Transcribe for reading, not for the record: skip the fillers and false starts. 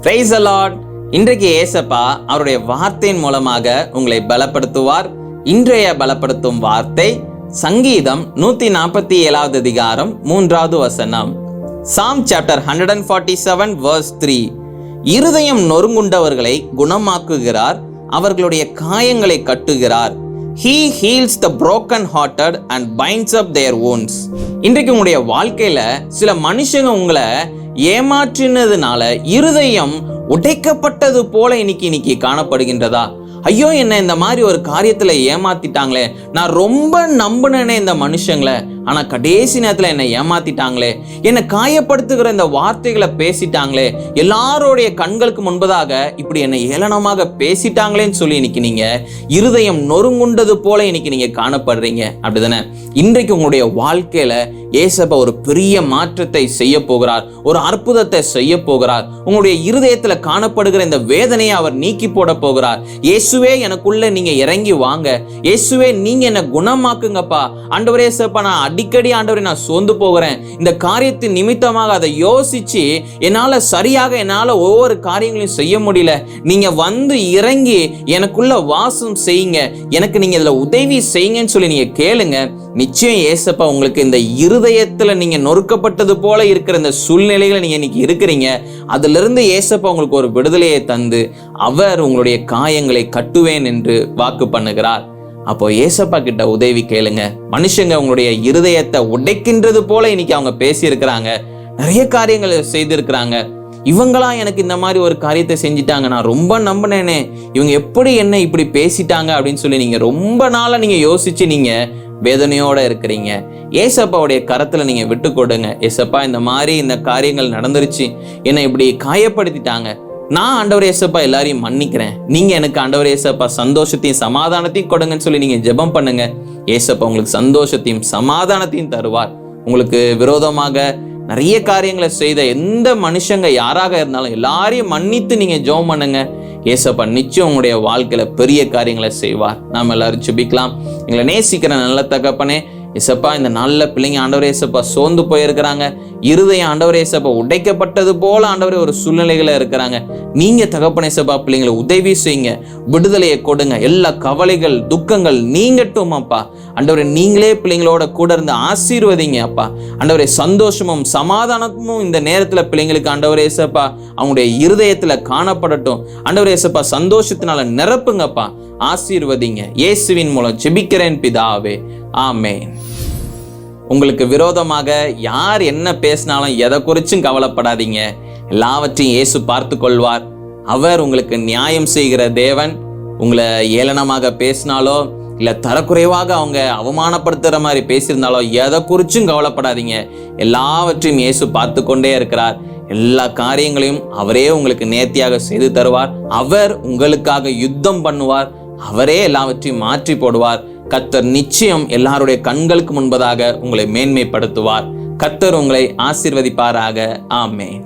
Praise the Lord. இன்றைக்கு ஏசப்பா அவருடைய வார்த்தையின் மூலமாக உங்களை பலப்படுத்துவார். இன்றைய பலப்படுத்தும் வார்த்தை சங்கீதம் 147 அதிகாரம் 3வது வசனம். Psalm chapter 147 verse 3. இருதயம் நொறுங்குண்டவர்களை குணமாக்குகிறார், அவர்களுடைய காயங்களை கட்டுகிறார். He heals the broken hearted and binds up their wounds. இன்றைக்கு உங்களுடைய வாழ்க்கையில சில மனுஷங்க உங்களை ஏமாற்றினதுனால இருதயம் உடைக்கப்பட்டது போல இன்னைக்கு காணப்படுகின்றதா? ஐயோ, என்ன இந்த மாதிரி ஒரு காரியத்துல ஏமாத்திட்டாங்களே, நான் ரொம்ப நம்பினேனே இந்த மனுஷங்களை, ஆனா கடைசி நேரத்துல என்னை ஏமாத்திட்டாங்களே, என்னை காயப்படுத்துகிற இந்த வார்த்தைகளை பேசிட்டாங்களே, எல்லாரோடைய கண்களுக்கு முன்பதாக இப்படி என்னை ஏளனமாக பேசிட்டாங்களேன்னு சொல்லி இன்னைக்கு நீங்க இருதயம் நொறுங்குண்டது போல இன்னைக்கு நீங்க காணப்படுறீங்க, அப்படிதானே? இன்றைக்கு உங்களுடைய வாழ்க்கையில ஏசப்பா ஒரு பெரிய மாற்றத்தை செய்ய போகிறார், ஒரு அற்புதத்தை செய்ய போகிறார். உங்களுடைய இருதயத்துல காணப்படுகிற இந்த வேதனையை அவர் நீக்கி போட போகிறார். இயேசுவே எனக்குள்ள நீங்க இறங்கி வாங்க, இயேசுவே நீங்க என்ன குணமாக்குங்கப்பா. ஆண்டவரே ஏசப்பா, நான் அடிக்கடி ஆண்டவரே நான் சோர்ந்து போகிறேன், இந்த காரியத்தின் நிமித்தமாக அதை யோசிச்சு என்னால ஒவ்வொரு காரியங்களையும் செய்ய முடியல, நீங்க வந்து இறங்கி எனக்குள்ள வாசம் செய்யுங்க, எனக்கு நீங்க இதுல உதவி செய்யுங்கன்னு சொல்லி நீங்க கேளுங்க. நிச்சயம் ஏசப்பா உங்களுக்கு இந்த இருதயத்துல நீங்க நொறுக்கப்பட்டது போல இருக்கிற இந்த சூழ்நிலைகளை நீங்க இன்னைக்கு இருக்கிறீங்க, அதுல இருந்து ஏசப்பா உங்களுக்கு ஒரு விடுதலையை தந்து அவர் உங்களுடைய காயங்களை கட்டுவேன் என்று வாக்கு பண்ணுகிறார். அப்போ ஏசப்பா கிட்ட உதவி கேளுங்க. மனுஷங்க உங்களுடைய இருதயத்தை உடைக்கின்றது போல இன்னைக்கு அவங்க பேசி இருக்கிறாங்க, நிறைய காரியங்களை செய்திருக்கிறாங்க. இவங்களா எனக்கு இந்த மாதிரி ஒரு காரியத்தை செஞ்சிட்டாங்க, நான் ரொம்ப நம்பினேனே, இவங்க எப்படி என்ன இப்படி பேசிட்டாங்க அப்படின்னு சொல்லி நீங்க ரொம்ப நாளா நீங்க யோசிச்சு நீங்க வேதனையோட இருக்கிறீங்க. ஏசப்பாவுடைய கரத்துல நீங்க விட்டு கொடுங்க. ஏசப்பா, இந்த மாதிரி இந்த காரியங்கள் நடந்துருச்சு, என்னை இப்படி காயப்படுத்திட்டாங்க, நான் ஆண்டவர் ஏசப்பா எல்லாரையும் மன்னிக்கிறேன், நீங்க எனக்கு ஆண்டவர் ஏசப்பா சந்தோஷத்தையும் சமாதானத்தையும் கொடுங்கன்னு சொல்லி நீங்க ஜெபம் பண்ணுங்க. ஏசப்பா உங்களுக்கு சந்தோஷத்தையும் சமாதானத்தையும் தருவார். உங்களுக்கு விரோதமாக நிறைய காரியங்களை செய்த எந்த மனுஷங்க யாராக இருந்தாலும் எல்லாரையும் மன்னித்து நீங்க ஜெபம் பண்ணுங்க. ஏசப்பா நிச்சயம் உங்களுடைய வாழ்க்கையில பெரிய காரியங்களை செய்வார். நாம எல்லாரும் ஜெபிக்கலாம். எங்களை நேசிக்கிற நல்ல தகப்பனே, ஏசப்பா, இந்த நல்ல பிள்ளைங்க ஆண்டவரே ஏசப்பா சோர்ந்து போயிருக்கிறாங்க, இருதயம் ஆண்டவரே ஏசப்பா உடைக்கப்பட்டது போல ஆண்டவரே ஒரு சூழ்நிலைகளை இருக்கிறாங்க. நீங்க தகப்பனே ஏசப்பா பிள்ளைங்களை உதவி செய்யுங்க, விடுதலையை கொடுங்க, எல்லா கவலைகள் துக்கங்கள் நீங்கட்டும் அப்பா. ஆண்டவரே நீங்களே பிள்ளைங்களோட கூட இருந்து ஆசீர்வதிங்க அப்பா. ஆண்டவரே சந்தோஷமும் சமாதானமும் இந்த நேரத்துல பிள்ளைங்களுக்கு ஆண்டவரே ஏசப்பா அவங்களுடைய இருதயத்துல காணப்படட்டும். ஆண்டவரே ஏசப்பா சந்தோஷத்தினால நிரப்புங்கப்பா, ஆசீர்வதிங்க. இயேசுவின் மூலம் ஜெபிக்கிறேன் பிதாவே, ஆமென். உங்களுக்கு விரோதமாக யார் என்ன பேசினாலும் எதை குறிச்சும் கவலைப்படாதீங்க, எல்லாவற்றையும் இயேசு பார்த்து கொள்வார். அவர் உங்களுக்கு நியாயம் செய்கிற தேவன். உங்களை ஏளனமாக பேசினாலோ இல்ல தரக்குறைவாக அவங்க அவமானப்படுத்துற மாதிரி பேசியிருந்தாலோ எதை குறிச்சும் கவலைப்படாதீங்க, எல்லாவற்றையும் இயேசு பார்த்து கொண்டே இருக்கிறார். எல்லா காரியங்களையும் அவரே உங்களுக்கு நேர்த்தியாக செய்து தருவார். அவர் உங்களுக்காக யுத்தம் பண்ணுவார். அவரே எல்லாவற்றையும் மாற்றி போடுவார். கர்த்தர் நிச்சயம் எல்லாருடைய கண்களுக்கு முன்பதாக உங்களை மேன்மைப்படுத்துவார். கர்த்தர் உங்களை ஆசீர்வதிப்பாராக. ஆமென்.